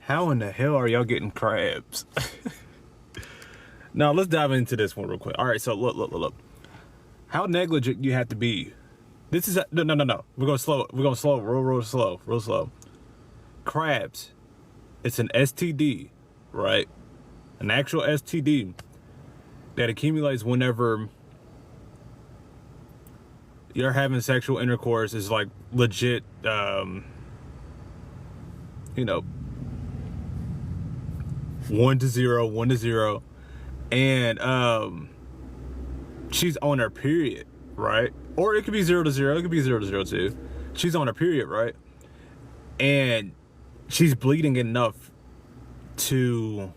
How in the hell are y'all getting crabs? Now let's dive into this one real quick. All right, so look. How negligent you have to be. This is no. We're gonna slow. Real slow. Crabs. It's an STD, right? An actual STD that accumulates whenever you're having sexual intercourse. Is like legit. 1-0, and she's on her period, right? Or it could be 0-0, it could be 0-0 too. She's on her period, right? And she's bleeding enough to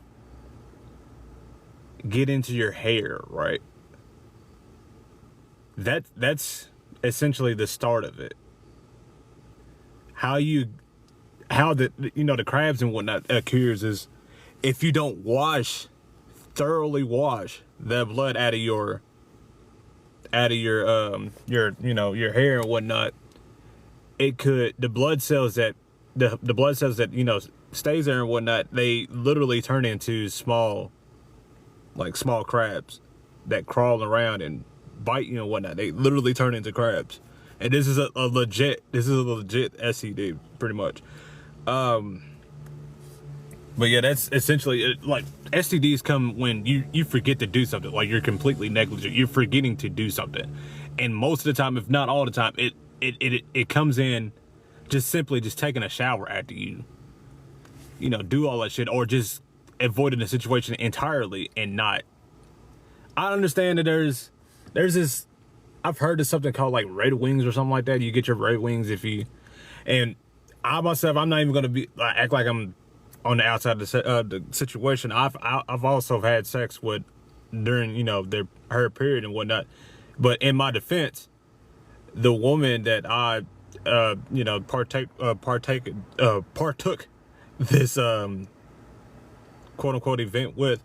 get into your hair, right? That's essentially the start of it. How the crabs and whatnot occurs is if you don't thoroughly wash the blood out of your hair and whatnot, the blood cells that stays there and whatnot, they literally turn into small crabs that crawl around and bite you and whatnot. They literally turn into crabs, and this is a legit STD pretty much. But yeah, that's essentially it. Like STDs come when you forget to do something. Like you're completely negligent. You're forgetting to do something, and most of the time, if not all the time, it comes in just simply taking a shower after you do all that shit, or just avoiding the situation entirely and not. I understand that there's this. I've heard of something called like red wings or something like that. You get your red wings and I myself, I'm not even gonna act like I'm on the outside of the situation. I've also had sex with during her period and whatnot, but in my defense, the woman that I partook this quote unquote event with,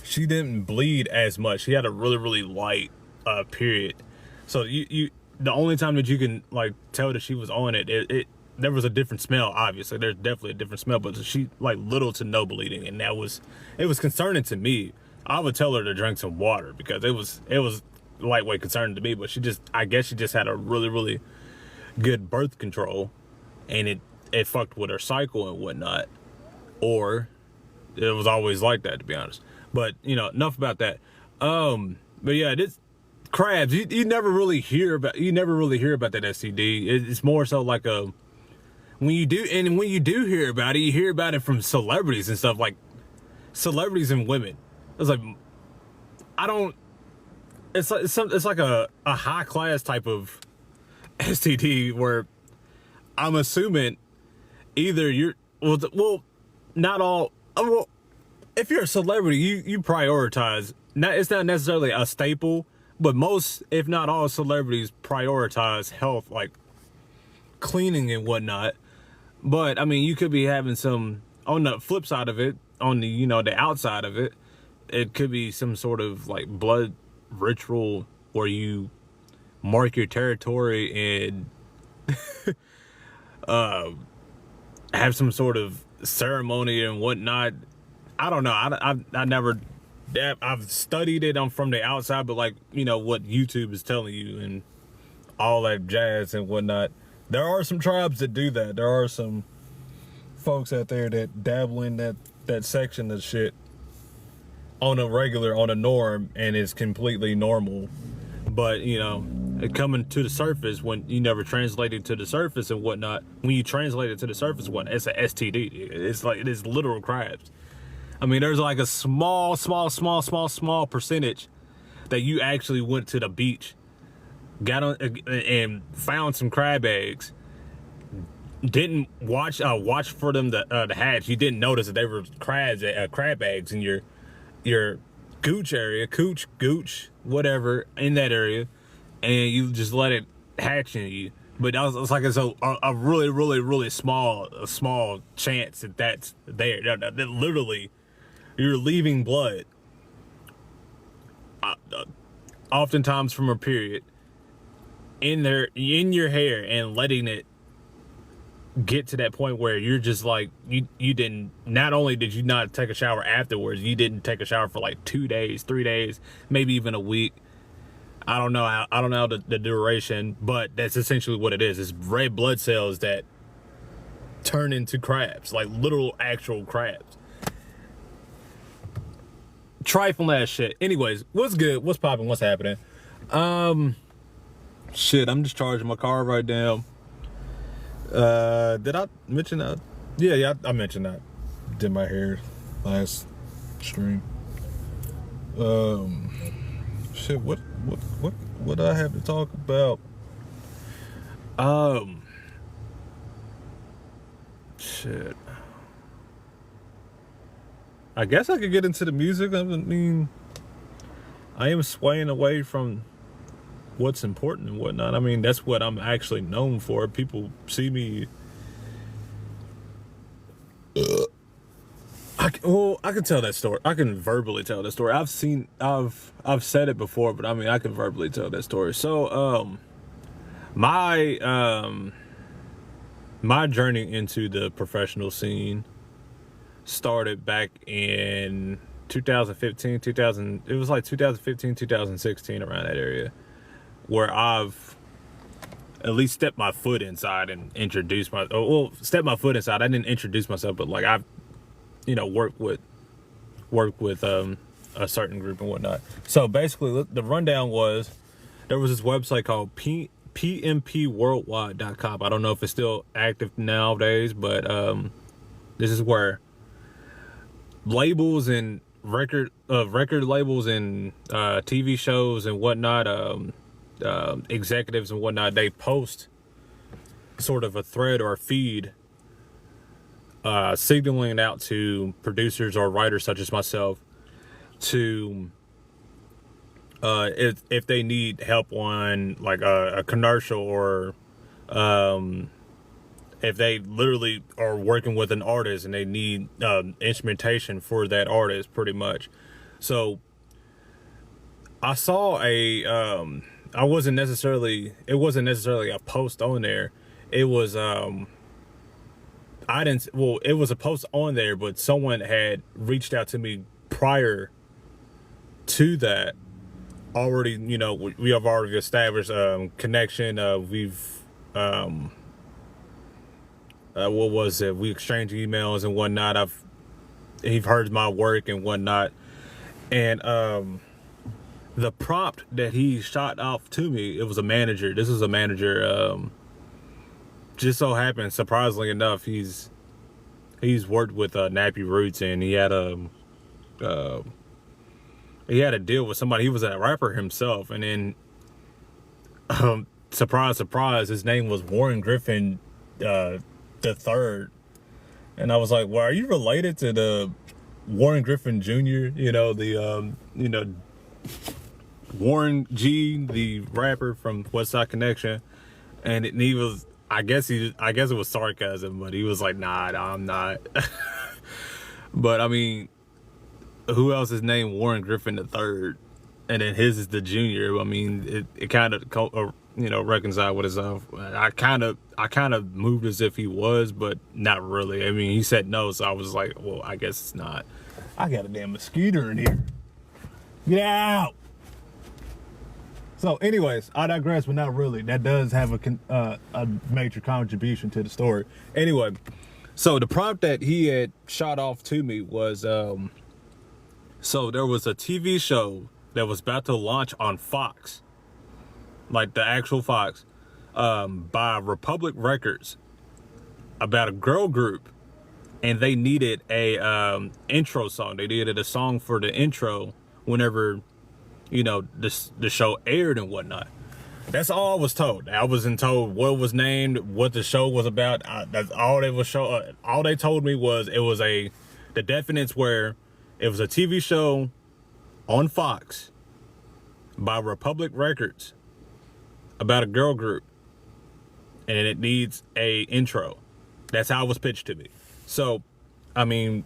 she didn't bleed as much. She had a really light period, so the only time that you can like tell that she was on it there was a different smell. Obviously there's definitely a different smell, but she like little to no bleeding, and it was concerning to me. I would tell her to drink some water because it was lightweight concerning to me, but I guess she just had a really good birth control, and it fucked with her cycle and whatnot, or it was always like that, to be honest. But enough about that. But yeah, this crabs, you never really hear about that STD. It's more so like when you do hear about it, you hear about it from celebrities and stuff, like celebrities and women. It's like it's like a high class type of STD where I'm assuming either not all. Well, if you're a celebrity, you prioritize. It's not necessarily a staple, but most, if not all, celebrities prioritize health, like cleaning and whatnot. But I mean, you could be having some on the flip side of it, on the the outside of it. It could be some sort of like blood ritual where you mark your territory and have some sort of ceremony and whatnot. I don't know. I've studied it from the outside, but like what YouTube is telling you and all that jazz and whatnot. There are some tribes that do that. There are some folks out there that dabble in that section of shit on a norm, and it's completely normal. But it coming to the surface, when you never translate it to the surface and whatnot, when you translate it to the surface, it's a STD. It's like, it is literal crabs. I mean, there's like a small percentage that you actually went to the beach, got on and found some crab eggs, didn't watch for them to hatch. You didn't notice that they were crab eggs in your gooch area, gooch, whatever, in that area, and you just let it hatch in you. But it's like it's a really small chance that's there. That literally, you're leaving blood, oftentimes from a period, in your hair, and letting it get to that point where you're just like, you didn't, not only did you not take a shower afterwards, you didn't take a shower for like 2 days, 3 days, maybe even a week. I don't know the duration, but that's essentially what it is. It's red blood cells that turn into crabs, like literal actual crabs. Trifling ass shit. Anyways, what's good? What's popping? What's happening? Shit, I'm just charging my car right now. Did I mention that? Yeah, I mentioned that. Did my hair last stream. Shit, what do I have to talk about? Shit. I guess I could get into the music. I mean, I am swaying away from what's important and whatnot. I mean, that's what I'm actually known for. People see me. I can tell that story. I can verbally tell that story. I've said it before, but I mean, I can verbally tell that story. So, my journey into the professional scene started back in 2015, it was like 2015, 2016, around that area, where I've at least stepped my foot inside and introduced stepped my foot inside. I didn't introduce myself, but like I've, worked with a certain group and whatnot. So basically the rundown was, there was this website called pmpworldwide.com. I don't know if it's still active nowadays, but this is where labels and record labels and TV shows and whatnot, executives and whatnot, they post sort of a thread or a feed signaling out to producers or writers such as myself to if they need help on like a commercial, or if they literally are working with an artist and they need instrumentation for that artist, pretty much. So I saw it wasn't necessarily a post on there. It was it was a post on there, but someone had reached out to me prior to that already. We have already established connection. We exchanged emails and whatnot. He've heard my work and whatnot, and the prompt that he shot off to me, it was a manager. This was a manager. Just so happened, surprisingly enough, he's worked with Nappy Roots, and he had a deal with somebody. He was a rapper himself, and then surprise, surprise, his name was Warren Griffin the third, and I was like, well, are you related to the Warren Griffin Jr.? Warren G, the rapper from West Side Connection, and he was, I guess it was sarcasm, but he was like, nah, I'm not. But I mean, who else is named Warren Griffin the third, and then his is the junior? I mean, it kind of reconcile with itself. I kind of moved as if he was, but not really. I mean, he said no, so I was like, well, I guess it's not. I got a damn mosquito in here. Get out. So anyways, I digress, but not really. That does have a major contribution to the story. Anyway, so the prompt that he had shot off to me was, so there was a TV show that was about to launch on Fox, like the actual Fox, by Republic Records, about a girl group, and they needed a intro song. They needed a song for the intro whenever the show aired and whatnot. That's all I was told. I wasn't told what was named, what the show was about. That's all they was all they told me was it was the definites where it was a TV show on Fox by Republic Records about a girl group, and it needs a intro. That's how it was pitched to me. So, I mean,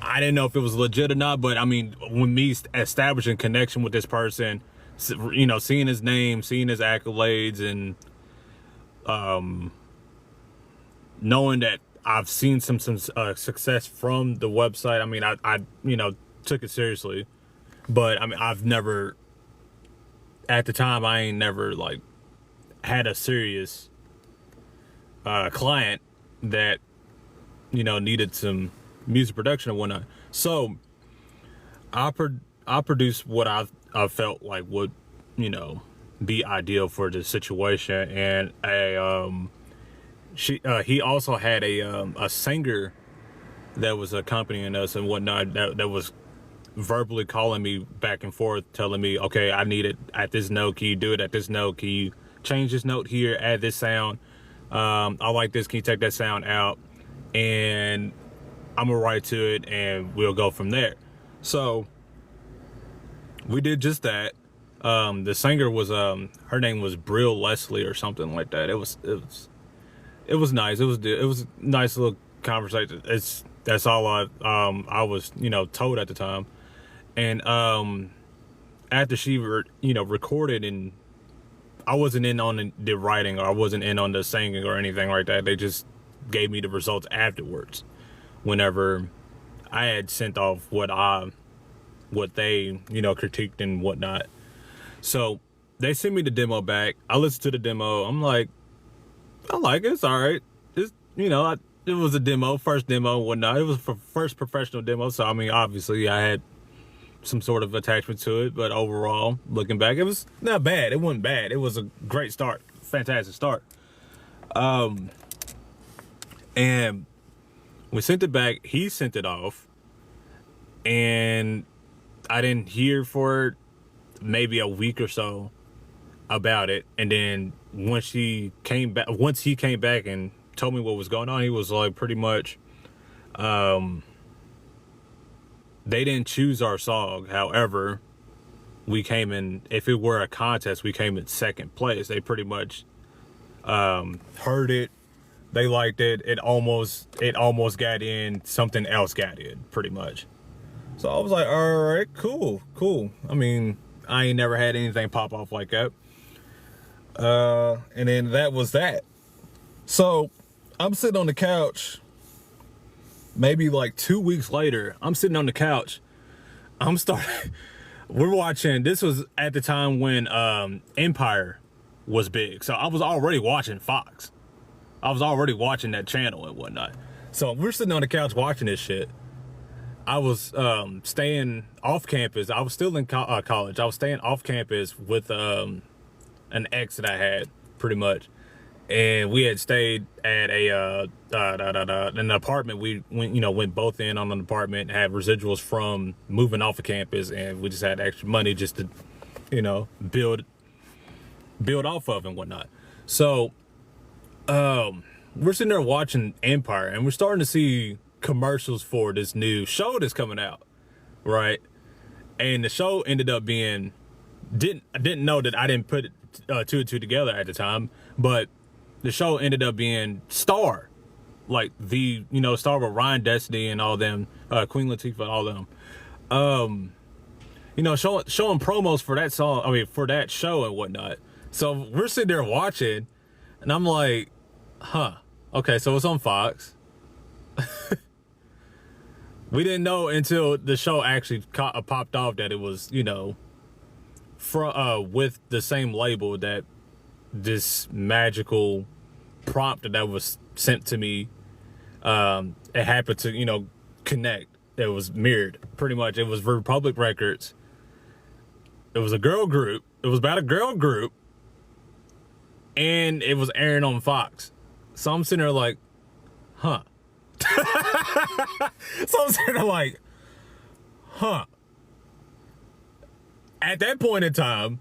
I didn't know if it was legit or not, but I mean, when me establishing connection with this person, seeing his name, seeing his accolades, and knowing that I've seen some success from the website. I mean, I took it seriously, but I mean, I've never, at the time, I ain't never like had a serious client that needed some music production and whatnot. So I produced what I felt like would be ideal for the situation, and he also had a singer that was accompanying us and whatnot, that was verbally calling me back and forth, telling me, okay, I need it at this note, can you do it at this note, can you change this note here, add this sound, I like this, can you take that sound out, and I'm gonna write to it and we'll go from there. So we did just that. The singer was her name was Brill Leslie or something like that. It was nice. It was a nice little conversation. That's all I was told at the time. And after she recorded, and I wasn't in on the writing, or I wasn't in on the singing or anything like that. They just gave me the results afterwards, whenever I had sent off what they critiqued and whatnot. So they sent me the demo back. I listened to the demo. I'm like, I like it. It's all right. It's it was a demo, first demo and whatnot. It was first professional demo, so I mean, obviously I had some sort of attachment to it, but overall, looking back, it was not bad. It wasn't bad. It was a great start, fantastic start. And we sent it back. He sent it off, and I didn't hear for maybe a week or so about it. And then once he came back and told me what was going on, he was like, pretty much, they didn't choose our song. However, we came in, if it were a contest, we came in second place. They pretty much heard it, they liked it, it almost got in, something else got in, pretty much. So I was like, all right, cool. I mean, I ain't never had anything pop off like that. And then that was that. So I'm sitting on the couch, maybe like 2 weeks later, I'm sitting on the couch. We're watching, this was at the time when Empire was big. So I was already watching Fox. I was already watching that channel and whatnot. So we're sitting on the couch watching this shit. I was staying off campus. I was still in college. I was staying off campus with an ex that I had, pretty much. And we had stayed at an apartment. We went both in on an apartment, had residuals from moving off of campus, and we just had extra money just to, build off of and whatnot. So, we're sitting there watching Empire, and we're starting to see commercials for this new show that's coming out, right? And the show ended up being, I didn't know that, I didn't put it, two and two together at the time, but the show ended up being Star, like the Star with Ryan Destiny and all them, Queen Latifah, all them, showing promos for that song. I mean, for that show and whatnot. So we're sitting there watching, and I'm like, okay, so it's on Fox. We didn't know until the show actually popped off that it was, with the same label, that this magical prompt that was sent to me, it happened to, connect. It was mirrored, pretty much. It was Republic Records. It was a girl group. It was about a girl group. And it was airing on Fox. So I'm sitting there like, So I'm sitting there like, At that point in time,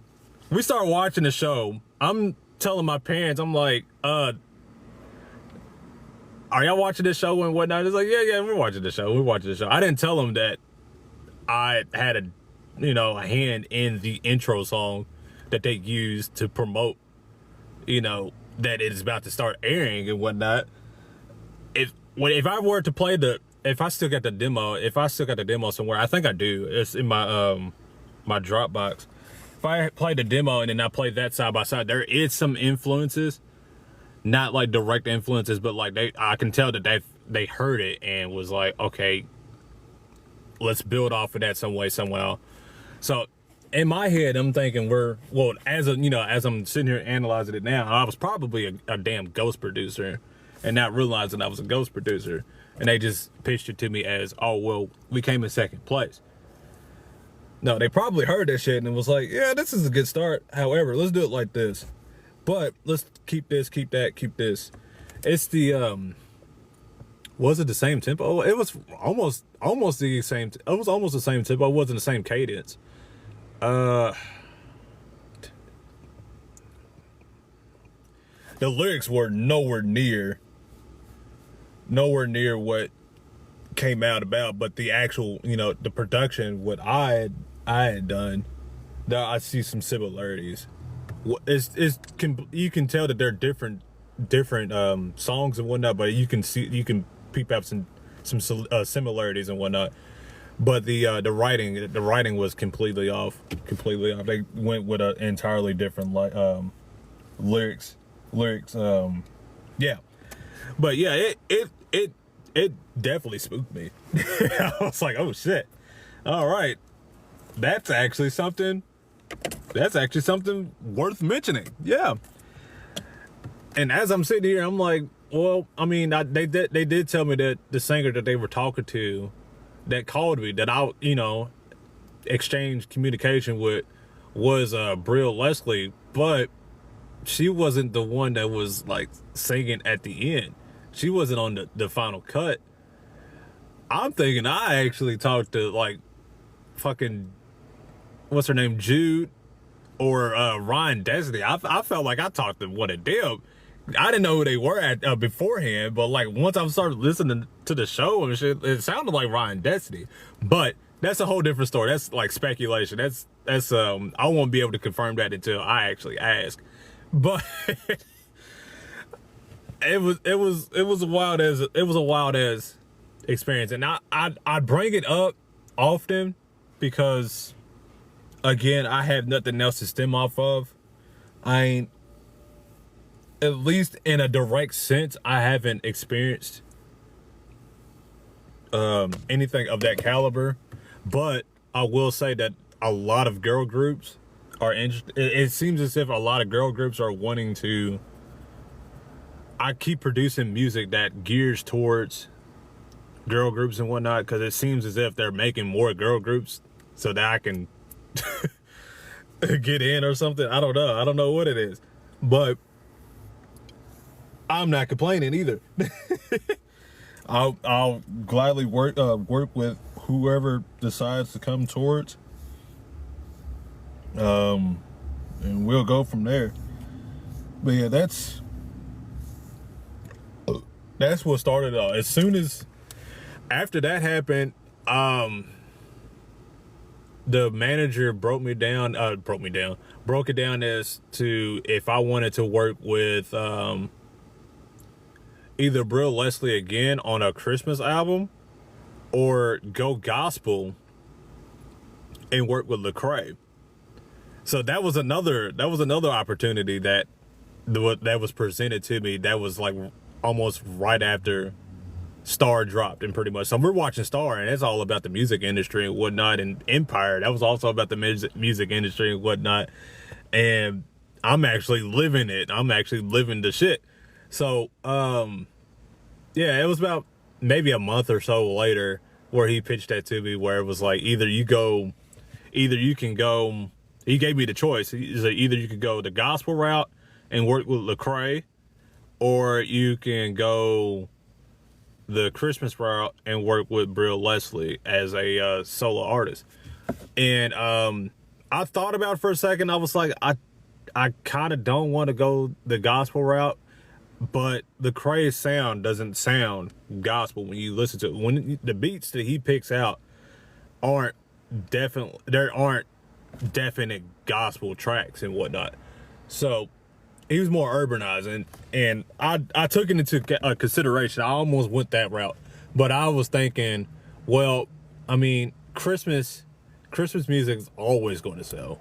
we start watching the show. I'm telling my parents, I'm like, are y'all watching this show and whatnot? It's like, yeah, we're watching the show. I didn't tell them that I had a hand in the intro song that they used to promote, that it is about to start airing and whatnot. If I were to play if I still got the demo somewhere, I think I do. It's in my my Dropbox. If I play the demo and then I play that side by side, there is some influences. not like direct influences, but like I can tell that they heard it and was like, okay, let's build off of that some way, somehow. So in my head, I'm thinking as I'm sitting here analyzing it now, I was probably a damn ghost producer and not realizing I was a ghost producer. And they just pitched it to me as, oh, well, we came in second place. No, they probably heard that shit and was like, yeah, this is a good start. However, let's do it like this. But let's keep this, keep that, keep this. It's the, was it the same tempo? It was almost the same. It was almost the same tempo. It wasn't the same cadence. The lyrics were nowhere near what came out about, but the actual, the production, what I had done, I see some similarities. You can tell that they're different songs and whatnot, but you can peep out some similarities and whatnot. But the writing was completely off. They went with an entirely different lyrics. Yeah. But yeah, it definitely spooked me. I was like, oh shit. All right. That's actually something worth mentioning. Yeah. And as I'm sitting here, I'm like, well, I mean, they did tell me that the singer that they were talking to that called me, that I, exchanged communication with, was Brill Leslie, but she wasn't the one that was like singing at the end. She wasn't on the final cut. I'm thinking I actually talked to like fucking, what's her name, Jude or Ryan Destiny. I felt like I talked to one of them. I didn't know who they were at beforehand, but like once I started listening to the show and shit, it sounded like Ryan Destiny. But that's a whole different story. That's like speculation. That's I won't be able to confirm that until I actually ask. But it was a wild as experience, and I bring it up often because, again, I have nothing else to stem off of. At least in a direct sense, I haven't experienced anything of that caliber. But I will say that a lot of girl groups are interested. It seems as if a lot of girl groups are wanting to. I keep producing music that gears towards girl groups and whatnot, because it seems as if they're making more girl groups so that I can get in or something. I don't know what it is, but I'm not complaining either. I'll gladly work with whoever decides to come towards, and we'll go from there. But yeah, that's what started it all. As soon as after that happened, the manager broke it down as to if I wanted to work with either Brill Leslie again on a Christmas album, or go gospel and work with Lecrae. So that was another opportunity that was presented to me. That was like almost right after Star dropped, and pretty much. So we're watching Star, and it's all about the music industry and whatnot. And Empire, that was also about the music industry and whatnot. And I'm actually living it. I'm actually living the shit. So, yeah, it was about maybe a month or so later where he pitched that to me, where it was like, either you can go, he gave me the choice. He said, either you could go the gospel route and work with Lecrae, or you can go the Christmas route and work with Brill Leslie as a solo artist. And I thought about it for a second. I was like, I kind of don't want to go the gospel route, but the Lecrae's sound doesn't sound gospel when you listen to it. When the beats that he picks out aren't definite gospel tracks and whatnot. So he was more urbanized, and I took it into consideration. I almost went that route, but I was thinking, well, I mean, Christmas music is always going to sell.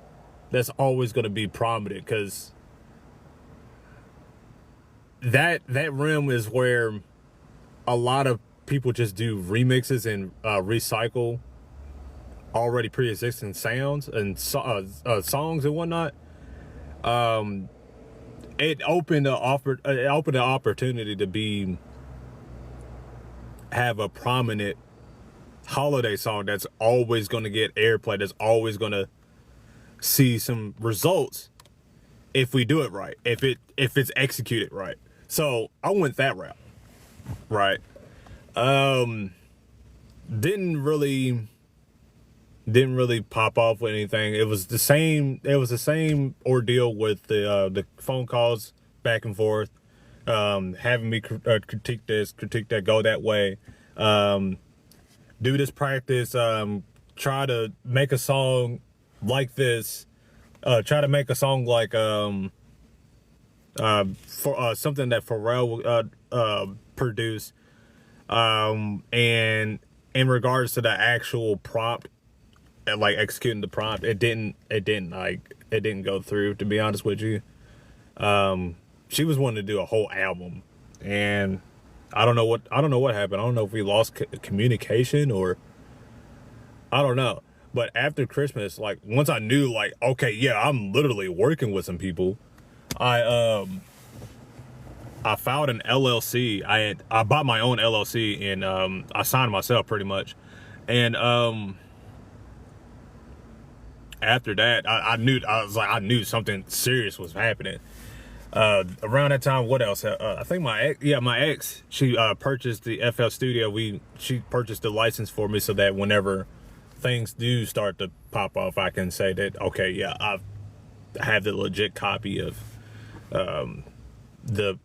That's always going to be prominent, because that realm is where a lot of people just do remixes and recycle already pre-existing sounds and songs and whatnot. It opened an opportunity to have a prominent holiday song that's always going to get airplay, that's always going to see some results if we do it right, if it's executed right. So I went that route, right? Didn't really pop off with anything. It was the same ordeal with the phone calls back and forth, having me critique this, critique that, go that way, do this practice, try to make a song like this, try to make a song like for something that Pharrell produced, and in regards to the actual prompt, like executing the prompt, it didn't go through, to be honest with you. She was wanting to do a whole album, and I don't know what happened. I don't know if we lost communication, or I don't know. But after Christmas, like, once I knew, like, okay, yeah, I'm literally working with some people, I filed an LLC. I bought my own LLC, and I signed myself pretty much. And after that, I knew something serious was happening. Around that time, what else? I think my ex, she purchased the FL Studio. She purchased the license for me so that whenever things do start to pop off, I can say that, okay, yeah, I have the legit copy of the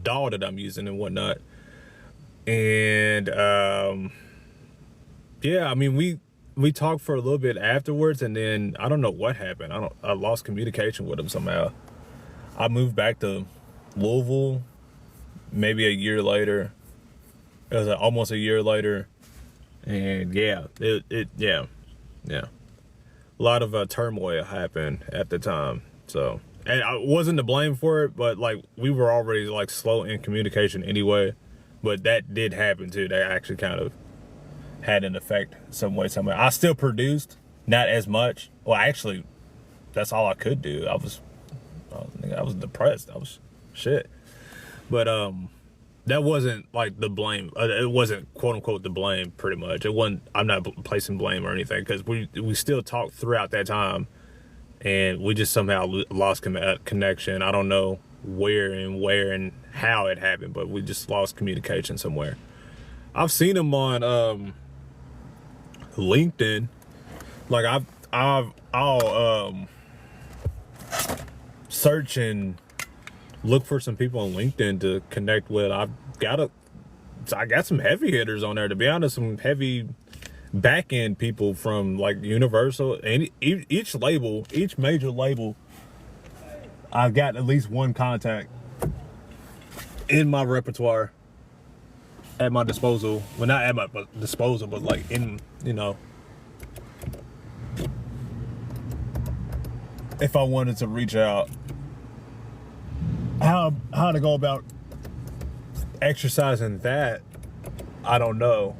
DAW that I'm using and whatnot. And yeah, I mean, we talked for a little bit afterwards, and then I don't know what happened. I lost communication with him somehow. I moved back to Louisville maybe a year later. It was almost a year later. And yeah, yeah. A lot of turmoil happened at the time. So, and I wasn't to blame for it, but like, we were already like slow in communication anyway. But that did happen too. That actually kind of had an effect some way, somewhere. I still produced, not as much. Well, actually, that's all I could do. I was depressed. I was shit. But that wasn't like the blame. It wasn't quote unquote the blame. Pretty much, it wasn't. I'm not placing blame or anything, because we still talked throughout that time, and we just somehow lost connection. I don't know where and how it happened, but we just lost communication somewhere. I've seen him on LinkedIn. Like I'll search and look for some people on LinkedIn to connect with. I got some heavy hitters on there, to be honest, some heavy back end people from like Universal, and each major label, I've got at least one contact in my repertoire at my disposal. Well, not at my disposal, but like in, if I wanted to reach out. How to go about exercising that, I don't know.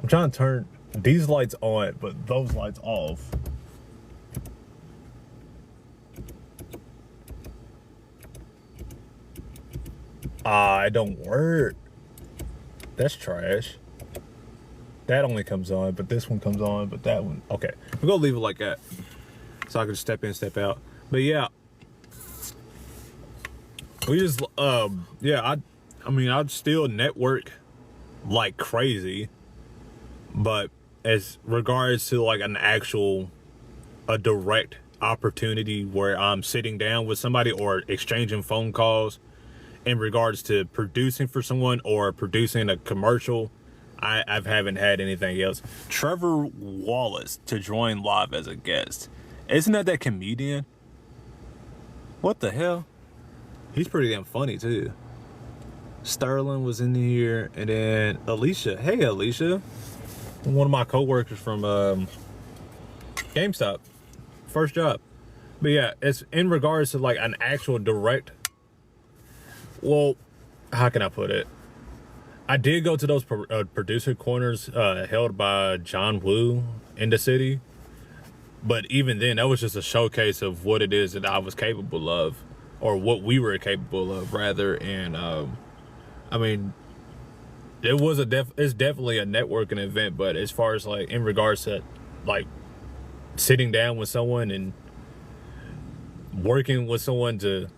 I'm trying to turn these lights on, but those lights off. It don't work. That's trash. That only comes on, but this one comes on, but that one, okay. We're gonna leave it like that, so I can step in, step out. But yeah, we just, yeah, I mean, I'd still network like crazy, but as regards to like a direct opportunity where I'm sitting down with somebody or exchanging phone calls in regards to producing for someone or producing a commercial, I haven't had anything else. Trevor Wallace to join live as a guest. Isn't that comedian? What the hell? He's pretty damn funny too. Sterling was in here, and then Alicia. Hey, Alicia. One of my coworkers from GameStop. First job. But yeah, it's in regards to like an actual direct Well, how can I put it? I did go to those producer corners held by John Woo in the city, but even then, that was just a showcase of what it is that I was capable of, or what we were capable of, rather. And I mean, it's definitely a networking event, but as far as like in regards to like sitting down with someone and working with someone to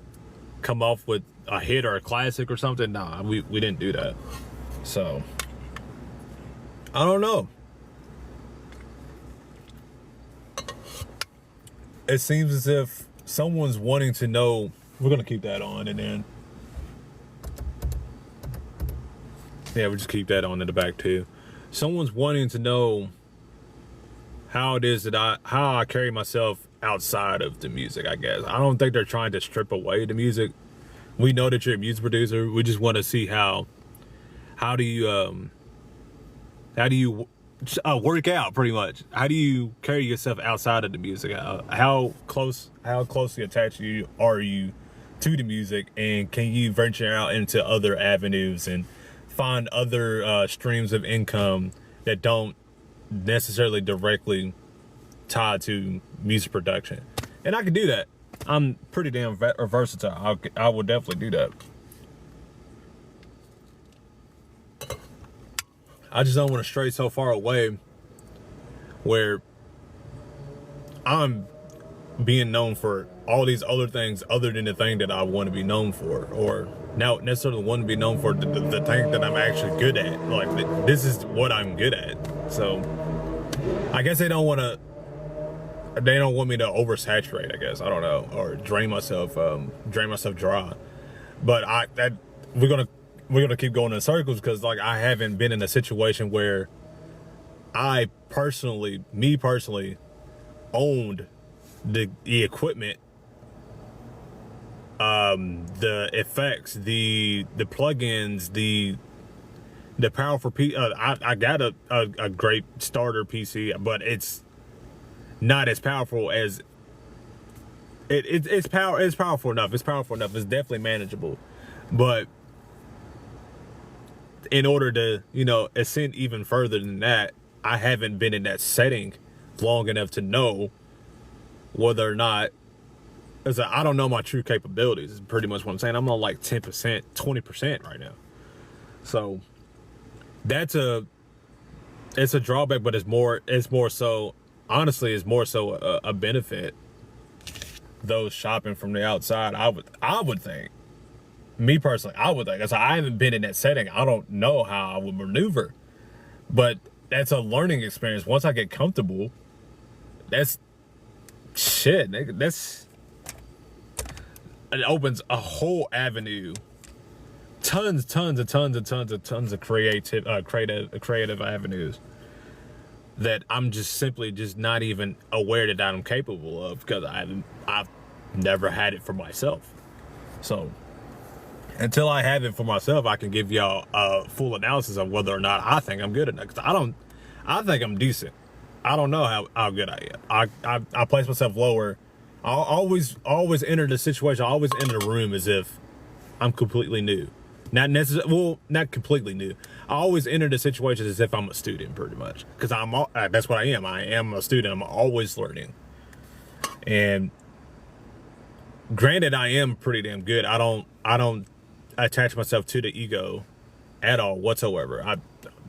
come off with a hit or a classic or something, nah, we didn't do that. So I don't know. It seems as if someone's wanting to know. We're gonna keep that on, and then yeah, we'll just keep that on in the back too. Someone's wanting to know how it is that how I carry myself outside of the music, I guess. I don't think they're trying to strip away the music. We know that you're a music producer. We just want to see how do you work out, pretty much. How do you carry yourself outside of the music? How closely attached are you to the music, and can you venture out into other avenues and find other streams of income that don't necessarily directly tie to music production? And I can do that. I'm pretty damn versatile. I would definitely do that. I just don't want to stray so far away where I'm being known for all these other things other than the thing that I want to be known for, or not necessarily want to be known for the thing that I'm actually good at. Like, this is what I'm good at. So I guess they don't want me to oversaturate, I guess. I don't know, or drain myself dry. But we're gonna keep going in circles, because like I haven't been in a situation where me personally owned the equipment, the effects, the plugins, the powerful I got a great starter PC, but it's not as powerful as it's powerful enough. It's powerful enough. It's definitely manageable, but in order to, ascend even further than that, I haven't been in that setting long enough to know whether or not, I don't know my true capabilities, is pretty much what I'm saying. I'm on like 10%, 20% right now. So it's a drawback, but it's more so, honestly, it's more so a benefit. Those shopping from the outside, I would think. Me personally, I would think, because I haven't been in that setting. I don't know how I would maneuver, but that's a learning experience. Once I get comfortable, it opens a whole avenue, tons of creative avenues that I'm just not even aware that I'm capable of, because I've never had it for myself. So until I have it for myself, I can give y'all a full analysis of whether or not I think I'm good enough. Because I think I'm decent. I don't know how good I am. I place myself lower. I always enter the situation. I always enter the room as if I'm completely new. Not completely new. I always enter the situation as if I'm a student, pretty much. Because that's what I am. I am a student. I'm always learning. And granted, I am pretty damn good. I don't attach myself to the ego at all whatsoever. I'm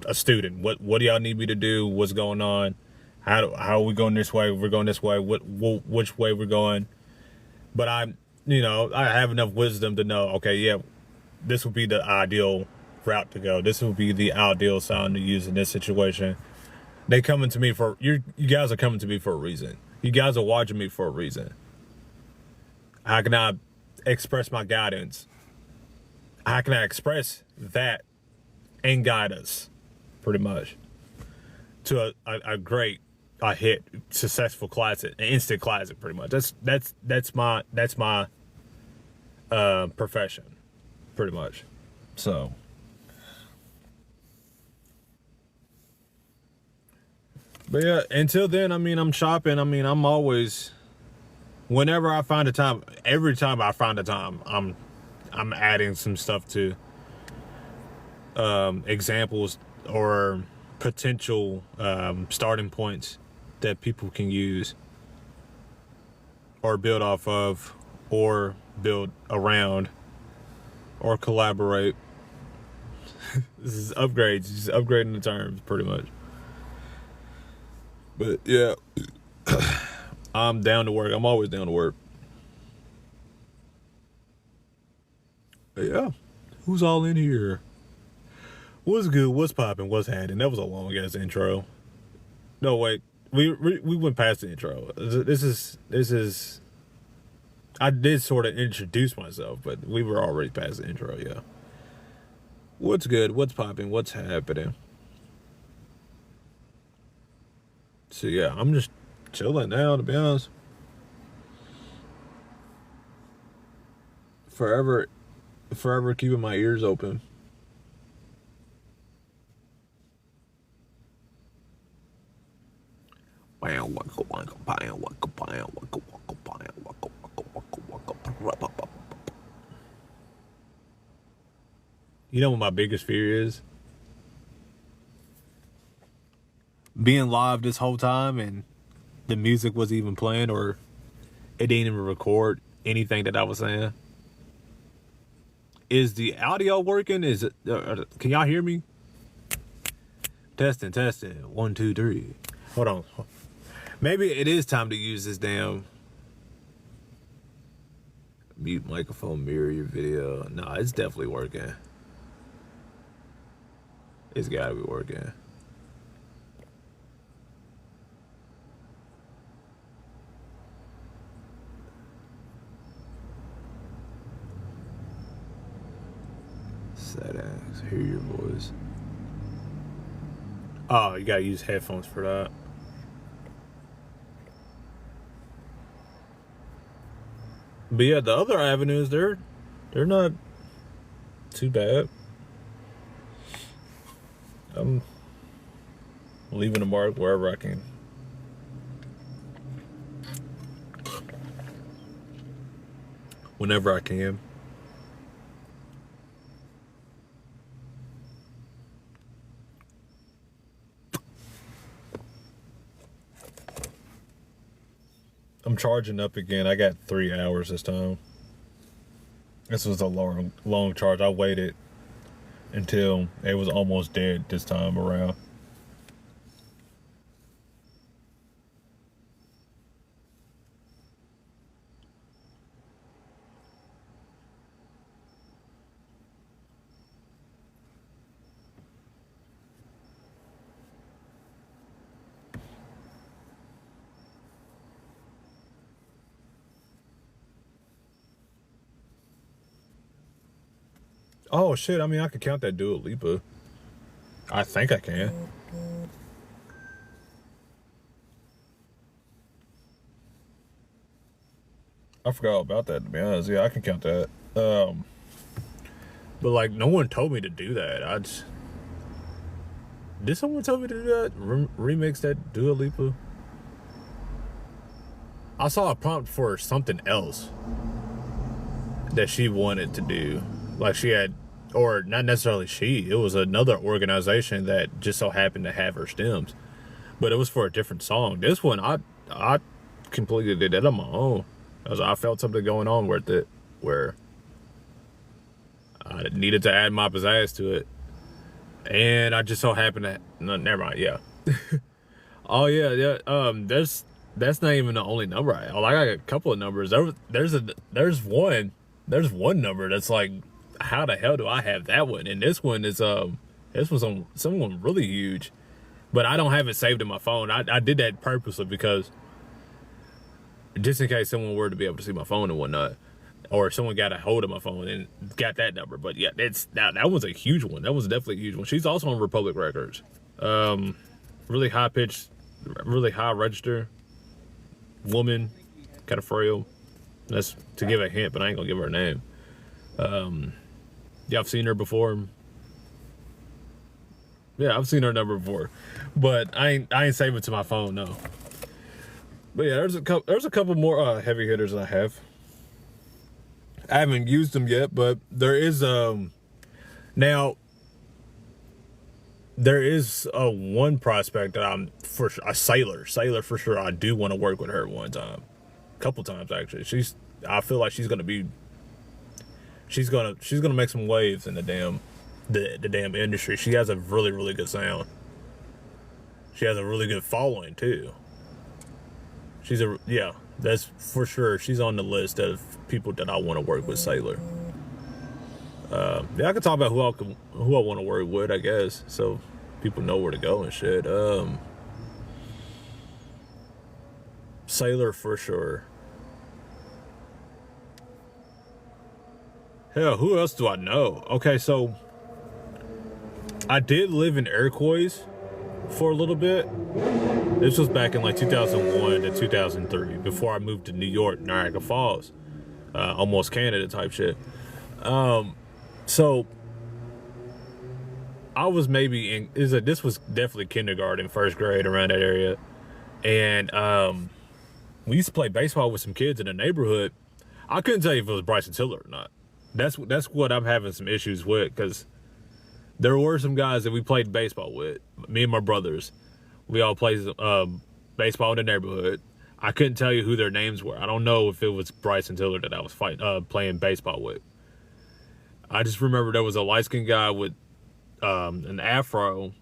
a student. What do y'all need me to do? What's going on? How are we going this way? We're going this way. Which way we're going? But I have enough wisdom to know, okay, yeah, this would be the ideal route to go. This would be the ideal sound to use in this situation. You guys are coming to me for a reason. You guys are watching me for a reason. How can I express my guidance? How can I express that and guide us, pretty much, to a great, hit, successful classic, an instant classic, pretty much. That's my profession, pretty much. So but yeah, until then, I'm shopping. I'm always, whenever I find a time, every time I find a time, I'm adding some stuff to examples or potential starting points that people can use or build off of or build around or collaborate. This is upgrades, just upgrading the terms pretty much. But yeah, I'm down to work. I'm always down to work. But yeah, who's all in here? What's good? What's popping? What's happening? That was a long ass intro. No, wait, we went past the intro. This is. I did sort of introduce myself, but we were already past the intro. Yeah. What's good? What's popping? What's happening? So yeah, I'm just chilling now, to be honest. Forever keeping my ears open. You know what my biggest fear is? Being live this whole time and the music wasn't even playing, or it didn't even record anything that I was saying. Is the audio working? Is it? Can y'all hear me? Testing. 1, 2, 3. Hold on. Maybe it is time to use this damn mute microphone, mirror your video. No, it's definitely working. It's gotta be working. Settings, hear your voice. Oh, you gotta use headphones for that. But yeah, the other avenues, they're not too bad. I'm leaving a mark wherever I can. Whenever I can. I'm charging up again. I got 3 hours this time. This was a long charge. I waited until it was almost dead this time around. Oh shit, I mean I could count that Dua Lipa. I think I can. I forgot all about that, to be honest. Yeah, I can count that. But like, no one told me to do that. Did someone tell me to do that? Remix that Dua Lipa? I saw a prompt for something else that she wanted to do. Like she had, or not necessarily she, it was another organization that just so happened to have her stems. But it was for a different song. This one, I completely did that on my own. I felt something going on with it where I needed to add my pizzazz to it. And I just so happened to, no, never mind, yeah. Oh yeah, that's not even the only number I got a couple of numbers. There's one number that's like, how the hell do I have that one? And this one is this was on someone really huge, but I don't have it saved in my phone. I did that purposely because just in case someone were to be able to see my phone and whatnot, or someone got a hold of my phone and got that number. But yeah, that was a huge one. That was definitely a huge one. She's also on Republic Records. Really high pitched, really high register woman, kind of frail. That's to give a hint, but I ain't gonna give her a name. Yeah, I've seen her before. Yeah, I've seen her number before, but I ain't save it to my phone, no. But yeah, there's a couple more heavy hitters I have. I haven't used them yet, but there is now there is one prospect that I'm for sure, a Sailor for sure. I do want to work with her one time, couple times actually. I feel like she's gonna make some waves in the damn industry. She has a really good sound. She has a really good following too. That's for sure. She's on the list of people that I want to work with. Sailor. I can talk about who I want to work with, I guess, so people know where to go and shit. Sailor for sure. Hell, who else do I know? Okay, so I did live in Iroquois for a little bit. This was back in like 2001 to 2003, before I moved to New York, Niagara Falls, almost Canada type shit. So I was maybe this was definitely kindergarten, first grade, around that area, and we used to play baseball with some kids in the neighborhood. I couldn't tell you if it was Bryson Tiller or not. That's what I'm having some issues with, because there were some guys that we played baseball with, me and my brothers. We all played baseball in the neighborhood. I couldn't tell you who their names were. I don't know if it was Bryson Tiller that I was playing baseball with. I just remember there was a light-skinned guy with an afro,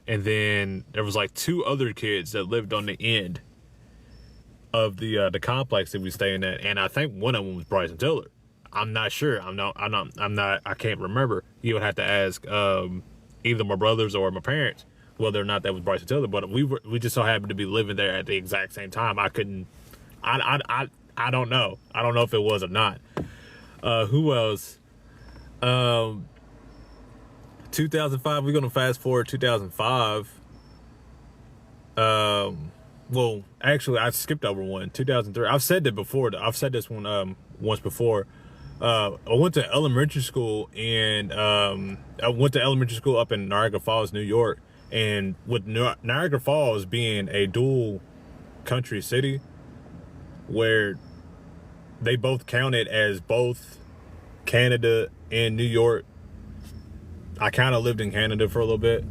and then there was like two other kids that lived on the end of the complex that we staying at, and I think one of them was Bryson Tiller. I'm not sure. I can't remember. You would have to ask either my brothers or my parents whether or not that was Bryson Tiller. But we just so happened to be living there at the exact same time. I don't know. I don't know if it was or not. Who else? 2005. We're gonna fast forward 2005. Well, actually, I skipped over one. 2003. I've said that before. I've said this one once before. I went to elementary school, and I went to elementary school up in Niagara Falls, New York. And with Niagara Falls being a dual country city, where they both counted as both Canada and New York, I kind of lived in Canada for a little bit.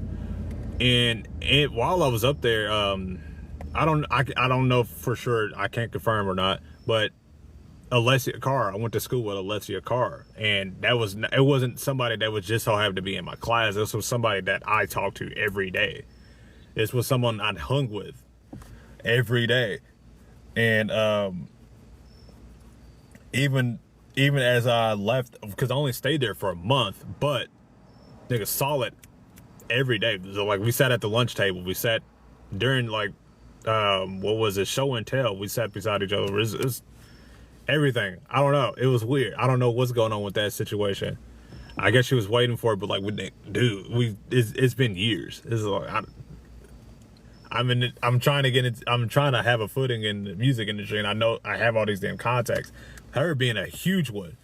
And while I was up there, I don't know for sure. I can't confirm or not, but Alessia Carr, I went to school with Alessia Carr, and it wasn't somebody that was just so happened to be in my class. This was somebody that I talked to every day. This was someone I'd hung with every day. And even as I left, because I only stayed there for a month, but nigga, solid every day. So like, we sat at the lunch table, we sat during like what was it, show and tell, we sat beside each other. It's everything. I don't know. It was weird. I don't know what's going on with that situation. I guess she was waiting for it, but like, dude, it's been years. It's like, I'm trying to have a footing in the music industry, and I know I have all these damn contacts. Her being a huge one.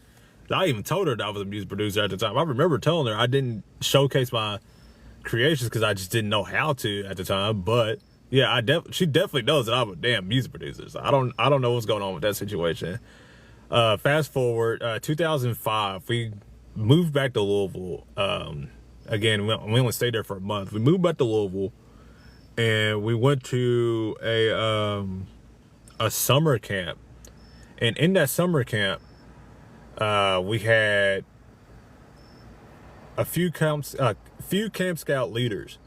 I even told her that I was a music producer at the time. I remember telling her I didn't showcase my creations because I just didn't know how to at the time. But yeah, she definitely knows that I'm a damn music producer. So I don't know what's going on with that situation. Fast forward, 2005, we moved back to Louisville. Again, we only stayed there for a month. We moved back to Louisville, and we went to a summer camp. And in that summer camp, we had a few Camp Scout leaders,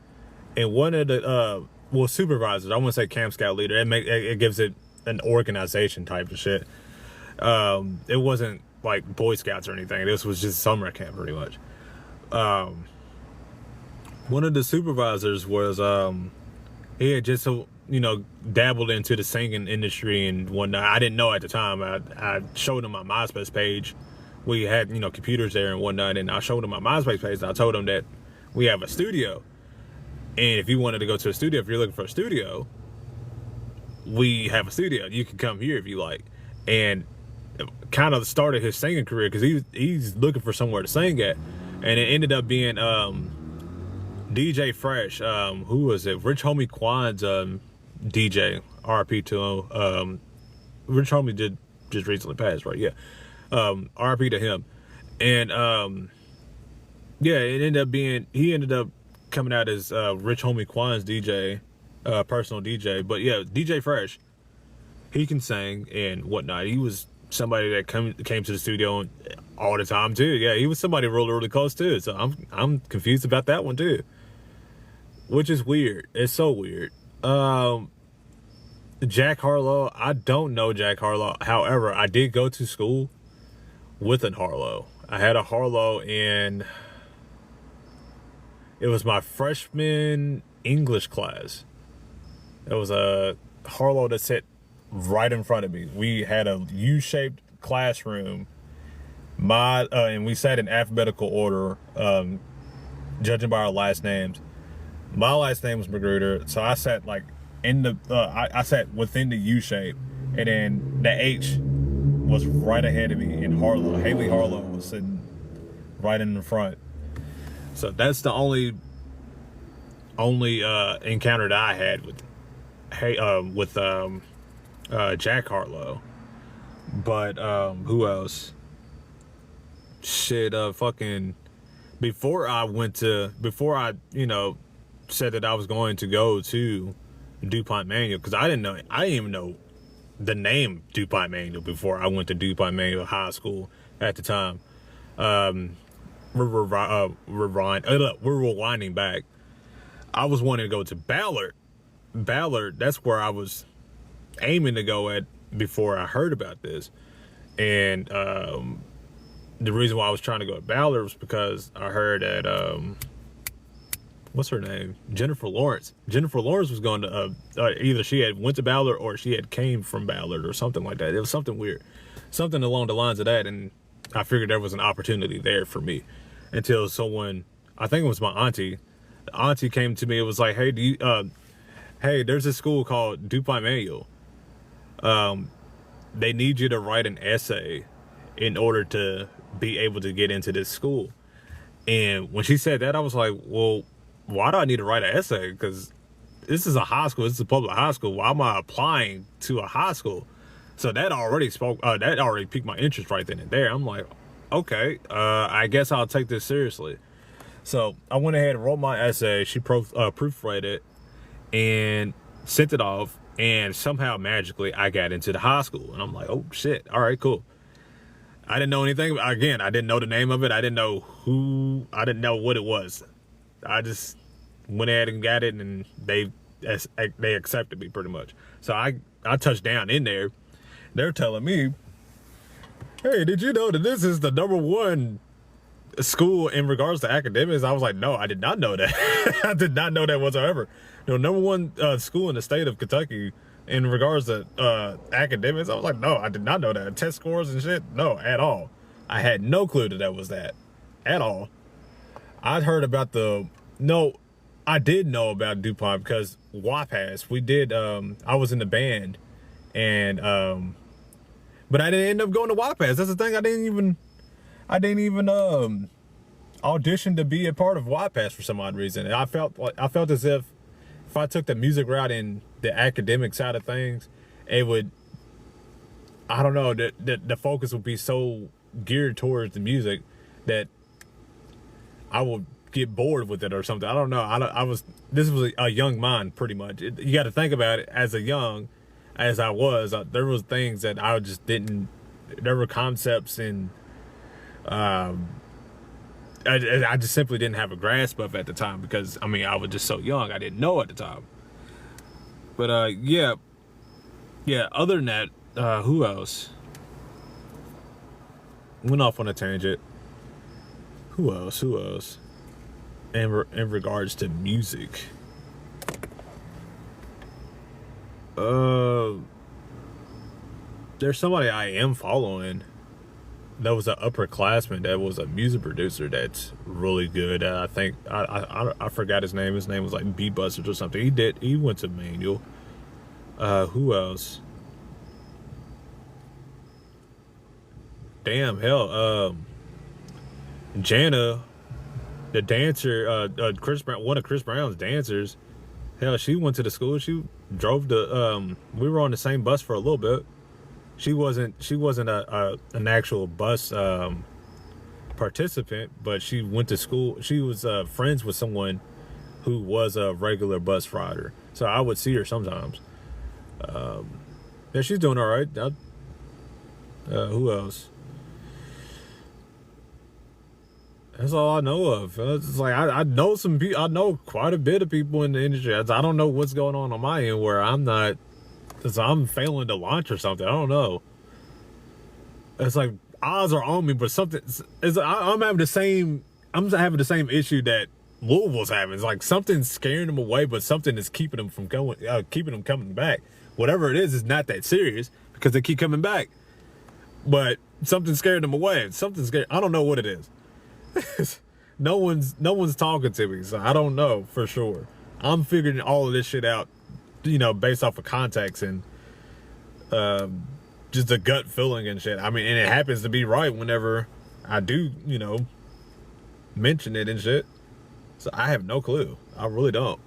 and one of the supervisors. I wouldn't say Camp Scout leader. It gives it an organization type of shit. It wasn't like Boy Scouts or anything. This was just summer camp, pretty much. One of the supervisors was he had just dabbled into the singing industry and whatnot. I didn't know at the time. I showed him my MySpace page. We had computers there and whatnot, and I showed him my MySpace page, and I told him that we have a studio, and if you wanted to go to a studio, if you're looking for a studio, we have a studio. You can come here if you like. And kind of started his singing career because he's looking for somewhere to sing at, and it ended up being DJ Fresh. Who was it? Rich Homie Quan's DJ. RP to him. Rich Homie just recently passed, right? Yeah. RP to him. And yeah, he ended up coming out as Rich Homie Quan's DJ, personal DJ. But yeah, DJ Fresh, he can sing and whatnot. He was somebody that came to the studio all the time too. Yeah, he was somebody really close too. So I'm confused about that one too, which is weird. It's so weird. Jack Harlow, I don't know Jack Harlow. However, I did go to school with a Harlow. I had a Harlow in, it was my freshman English class. It was a Harlow that sat right in front of me. We had a U-shaped classroom. And we sat in alphabetical order, judging by our last names. My last name was Magruder, so I sat like in the, I sat within the U shape, and then the H was right ahead of me, and Haley Harlow was sitting right in the front. So that's the only encounter that I had with Jack Harlow. But who else? Shit, fucking before I said that I was going to go to DuPont Manual, because I didn't even know the name DuPont Manual before I went to DuPont Manual High School at the time. We're rewinding back. I was wanting to go to Ballard. That's where I was aiming to go at before I heard about this. And the reason why I was trying to go to Ballard was because I heard that what's her name? Jennifer Lawrence. Jennifer Lawrence was going to either she had went to Ballard or she had came from Ballard or something like that. It was something weird, something along the lines of that, and I figured there was an opportunity there for me until someone, I think it was my auntie. The auntie came to me. It was like, hey, hey, there's this school called DuPont Manual. They need you to write an essay in order to be able to get into this school. And when she said that, I was like, well, why do I need to write an essay? Because this is a high school. This is a public high school. Why am I applying to a high school? So that already piqued my interest right then and there. I'm like, okay, I guess I'll take this seriously. So I went ahead and wrote my essay. She proofread it and sent it off. And somehow magically I got into the high school. And I'm like, oh shit, all right, cool. I didn't know anything. Again, I didn't know the name of it. I didn't know what it was. I just went ahead and got it, and they accepted me pretty much. So I touched down in there. They're telling me, hey, did you know that this is the #1 school in regards to academics? I was like, no, I did not know that. I did not know that whatsoever. No, #1 school in the state of Kentucky in regards to academics. I was like, no, I did not know that. Test scores and shit, no, at all. I had no clue that was that at all. I'd heard about I did know about DuPont because WAPAS, we did, I was in the band, and but I didn't end up going to WAPAS. That's the thing. I didn't even audition to be a part of WAPAS for some odd reason. And I felt as if I took the music route in the academic side of things, it would, I don't know, the focus would be so geared towards the music that I would get bored with it or something. I don't know. This was a young mind, pretty much. You got to think about it, as I was, there was things that I just didn't, there were concepts and I just simply didn't have a grasp of at the time because, I mean, I was just so young. I didn't know at the time. But, yeah, other than that, who else? Went off on a tangent. Who else? In regards to music. There's somebody I am following that was an upperclassman that was a music producer that's really good. I think I forgot his name. His name was like B Busters or something. He went to Manual. Who else? Damn, hell, Jana, the dancer, Chris Brown, one of Chris Brown's dancers. Hell, she went to the school. She drove we were on the same bus for a little bit. She wasn't an actual bus participant, but she went to school. She was friends with someone who was a regular bus rider, so I would see her sometimes. Yeah, she's doing all right. Who else? That's all I know of. It's like I know some people. I know quite a bit of people in the industry. I don't know what's going on my end where I'm not, because I'm failing to launch or something. I don't know. It's like odds are on me, but something is. I'm having the same. I'm having the same issue that Louisville's having. It's like something's scaring them away, but something is keeping them from going, keeping them coming back. Whatever it is not that serious because they keep coming back. But something's scaring them away. Something's scared. I don't know what it is. no one's talking to me, so I don't know for sure. I'm figuring all of this shit out, based off of context and just a gut feeling and shit. I mean, and it happens to be right whenever I do, mention it and shit. So I have no clue. I really don't.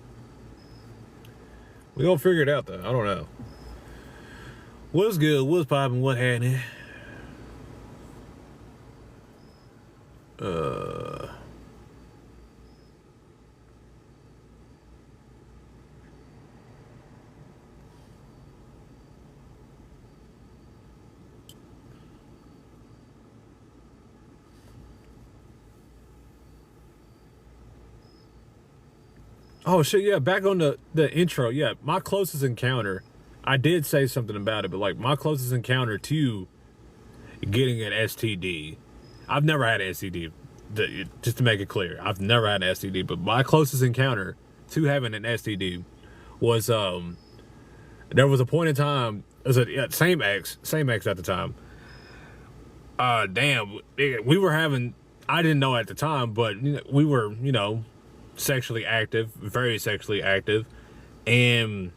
We gonna figure it out though. I don't know. What's good? What's poppin'? What happening? Oh shit, yeah, back on the intro. Yeah, my closest encounter, I did say something about it, but like my closest encounter to getting an STD, I've never had an STD, just to make it clear. I've never had an STD, but my closest encounter to having an STD was, there was a point in time, it was same ex at the time. Damn, we were having, I didn't know at the time, but we were, sexually active, very sexually active, and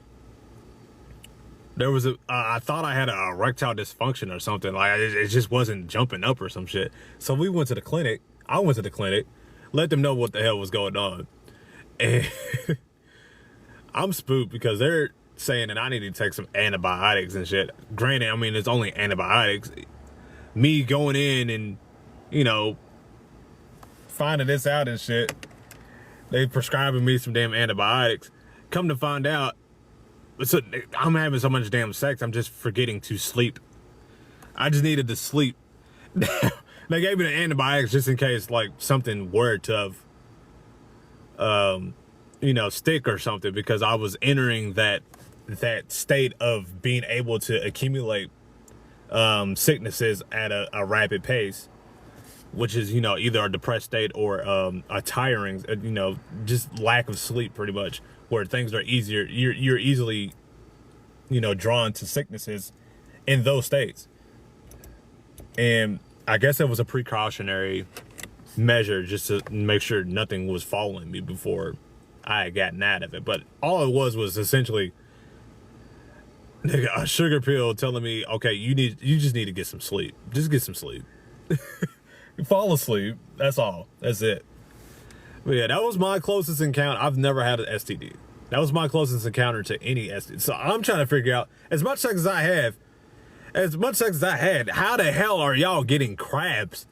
there was I thought I had an erectile dysfunction or something, like it just wasn't jumping up or some shit. So we went to the clinic. I went to the clinic, let them know what the hell was going on, and I'm spooked because they're saying that I need to take some antibiotics and shit. Granted, I mean, it's only antibiotics. Me going in and finding this out and shit, they prescribing me some damn antibiotics. Come to find out, I'm having so much damn sex, I'm just forgetting to sleep. I just needed to sleep. They gave me the antibiotics just in case, like, something were to stick or something, because I was entering that state of being able to accumulate sicknesses at a rapid pace, which is, either a depressed state or a tiring, just lack of sleep, pretty much, where things are easier. You're easily, drawn to sicknesses in those states. And I guess it was a precautionary measure just to make sure nothing was following me before I had gotten out of it. But all it was essentially a sugar pill telling me, okay, you just need to get some sleep. Just get some sleep. Fall asleep. That's all. That's it. But yeah, that was my closest encounter. I've never had an STD. That was my closest encounter to any STD. So I'm trying to figure out, as much sex as I had, how the hell are y'all getting crabs?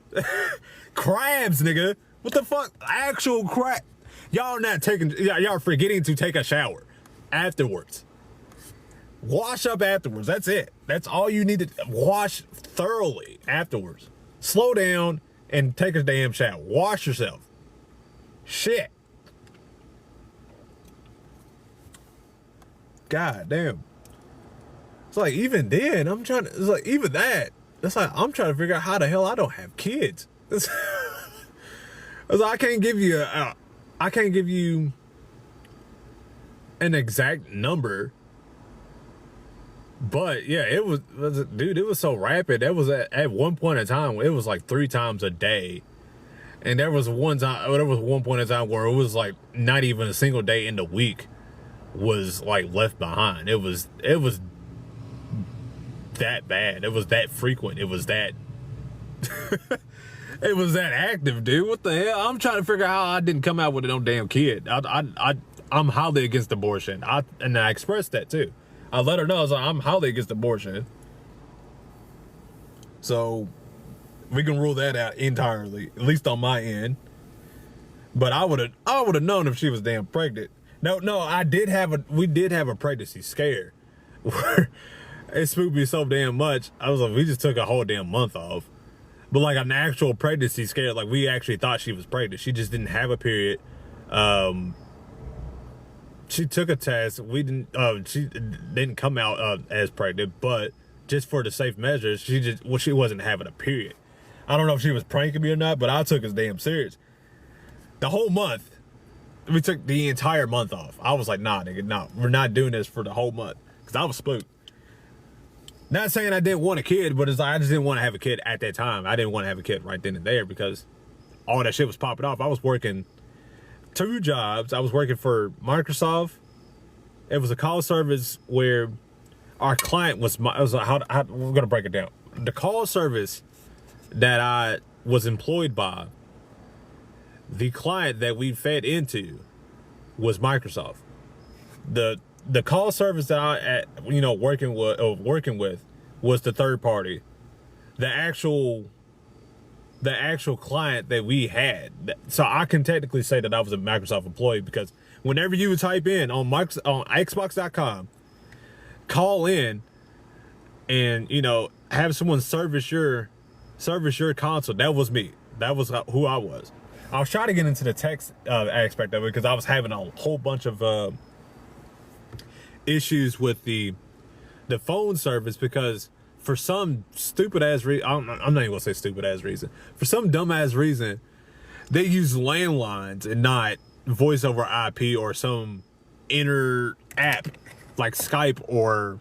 Crabs, nigga. What the fuck? Actual crab. Y'all are forgetting to take a shower afterwards. Wash up afterwards. That's it. That's all you need to wash thoroughly afterwards. Slow down and take a damn shower. Wash yourself. Shit. God damn. It's like, even then, I'm trying to figure out how the hell I don't have kids. It's like, I can't give you an exact number. But yeah, it was so rapid. It was at one point in time, it was like 3 times a day. And there was one point in time where it was like not even a single day in the week was like left behind. It was that bad. It was that frequent. It was that it was that active, dude. What the hell? I'm trying to figure out how I didn't come out with no damn kid. I'm highly against abortion. And I expressed that too. I let her know, I'm highly against abortion. So we can rule that out entirely, at least on my end. But I would have known if she was damn pregnant. No, we did have a pregnancy scare where it spooked me so damn much. I was like, we just took a whole damn month off. But like an actual pregnancy scare, like we actually thought she was pregnant. She just didn't have a period. She took a test. She didn't come out as pregnant, but just for the safe measures, she wasn't having a period. I don't know if she was pranking me or not, but I took it damn serious. The whole month, we took the entire month off. I was like, nah, nigga, no, we're not doing this for the whole month. Because I was spooked. Not saying I didn't want a kid, but it's like I just didn't want to have a kid at that time. I didn't want to have a kid right then and there because all that shit was popping off. I was working 2 jobs. I was working for Microsoft. It was a call service where our client was we're going to break it down. The call service that I was employed by, the client that we fed into was Microsoft. The call service that I working with was the third party. The actual client that we had. So I can technically say that I was a Microsoft employee because whenever you would type in on Xbox.com, call in and have someone service your console, that was me. That was who I was. I was trying to get into the text aspect of it because I was having a whole bunch of issues with the phone service because for some stupid ass reason, I'm not even gonna say stupid ass reason. For some dumb ass reason, they use landlines and not voice over IP or some inner app like Skype or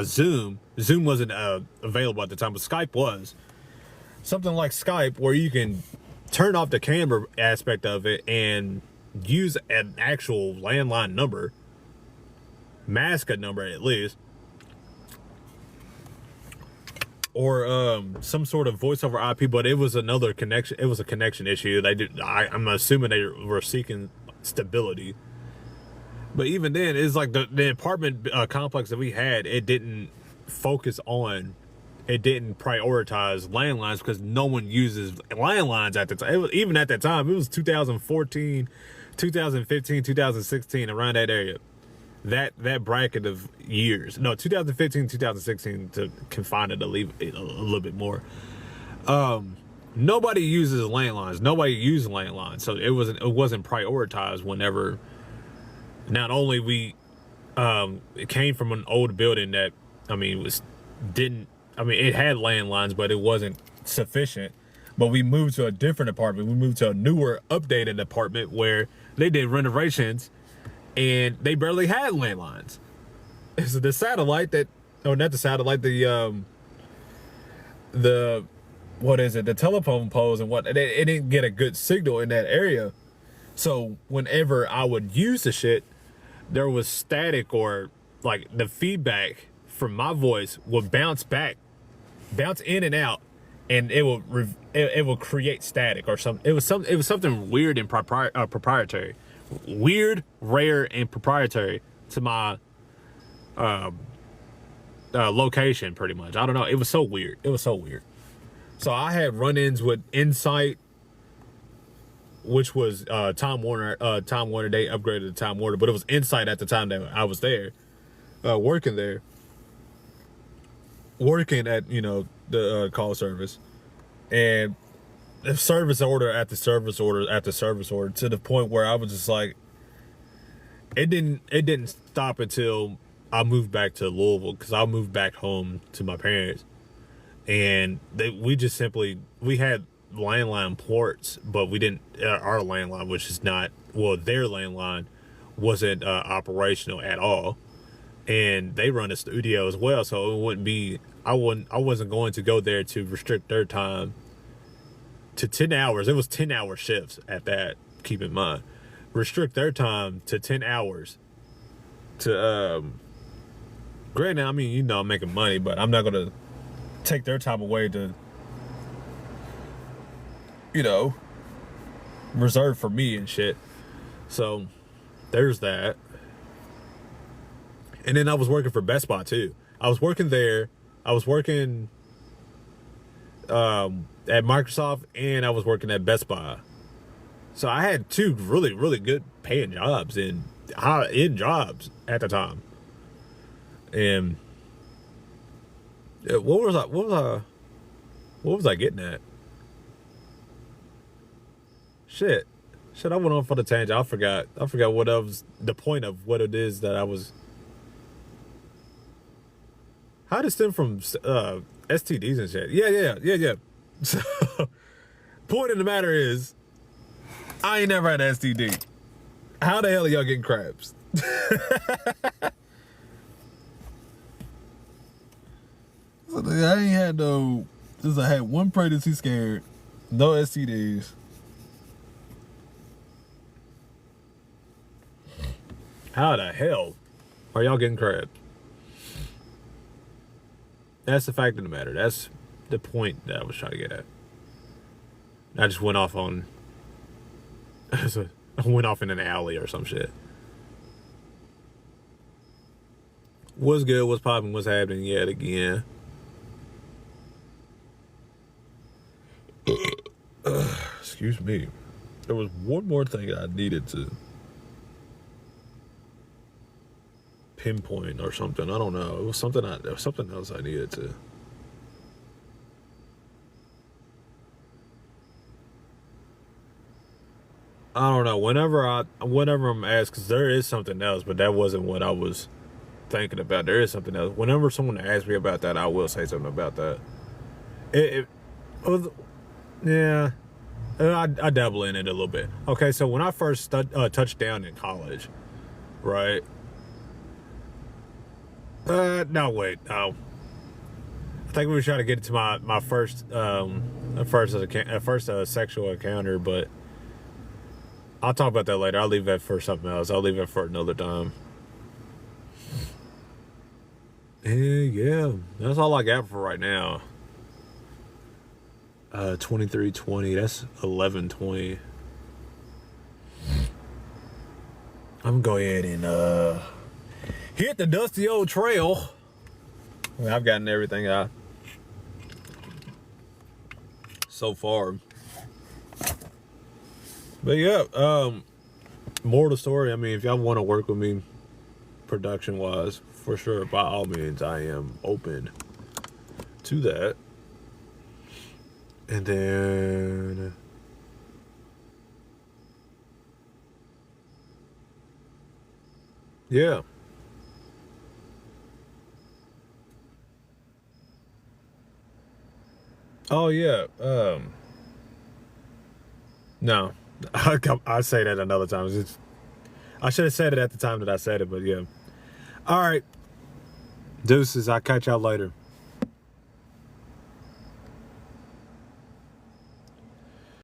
Zoom. Zoom wasn't available at the time, but Skype was. Something like Skype where you can turn off the camera aspect of it and use an actual landline number, mask a number at least, or some sort of voice over IP, but it was another connection. It was a connection issue. I'm assuming they were seeking stability. But even then, it's like the apartment complex that we had, it didn't prioritize landlines because no one uses landlines at the time. Even at that time, it was 2014, 2015, 2016, around that area. That bracket of years. No, 2015, 2016 to confine it a little bit more. Nobody uses landlines. Nobody used landlines. So it wasn't prioritized whenever. Not only it came from an old building that, it had landlines, but it wasn't sufficient. But we moved to a different apartment. We moved to a newer, updated apartment where they did renovations and they barely had landlines. So the satellite the telephone poles and it didn't get a good signal in that area. So whenever I would use the shit, there was static, or like the feedback from my voice would bounce in and out, and it will create static or something. It was something weird and proprietary, weird, rare, and proprietary to my location. Pretty much, I don't know. It was so weird. So I had run-ins with Insight, which was Time Warner. Time Warner, they upgraded to Time Warner, but it was Insight at the time that I was there, working at the call service, and the service order after service order after service order, to the point where I was just like, it didn't stop until I moved back to Louisville, because I moved back home to my parents, and we had landline ports, but we didn't. Our landline, which is not their landline wasn't operational at all, and they run a studio as well, so it wouldn't be. I wasn't going to go there to restrict their time to 10 hours. It was 10-hour shifts at that. Keep in mind, restrict their time to 10 hours. To granted, I'm making money, but I'm not gonna take their time away to, reserved for me and shit. So there's that. And then I was working for Best Buy too. I was working there. I was working at Microsoft, and I was working at Best Buy. So I had two really, really good paying jobs and high-end jobs at the time. And what was I getting at? Shit, I went on for the tangent. I forgot what was the point of what it is that I was. How did it stem from STDs and shit? Yeah. So, point of the matter is, I ain't never had an STD. How the hell are y'all getting crabs? So I ain't had no. Since I had one pregnancy scared, no STDs. How the hell are y'all getting crabs? That's the fact of the matter. That's the point that I was trying to get at. I just went off on. I went off in an alley or some shit. What's good? What's popping? What's happening yet again? Excuse me. There was one more thing I needed to pinpoint or something. I don't know. It was something. There was something else I needed to. I don't know. Whenever I'm asked, because there is something else, but that wasn't what I was thinking about. There is something else. Whenever someone asks me about that, I will say something about that. Yeah, I dabble in it a little bit. Okay, so when I first touched down in college, right? No, wait, no. I think we were trying to get to my first sexual encounter, but I'll talk about that later. I'll leave that for something else. I'll leave it for another time. And yeah, that's all I got for right now. 23:20. That's 11:20. I'm gonna go ahead and hit the dusty old trail. I mean, I've gotten everything out so far. But yeah, more of the story. I mean, if y'all want to work with me production wise, for sure, by all means, I am open to that. And then yeah. Oh yeah. No. I say that another time. I should have said it at the time that I said it, but yeah. All right. Deuces. I'll catch y'all later.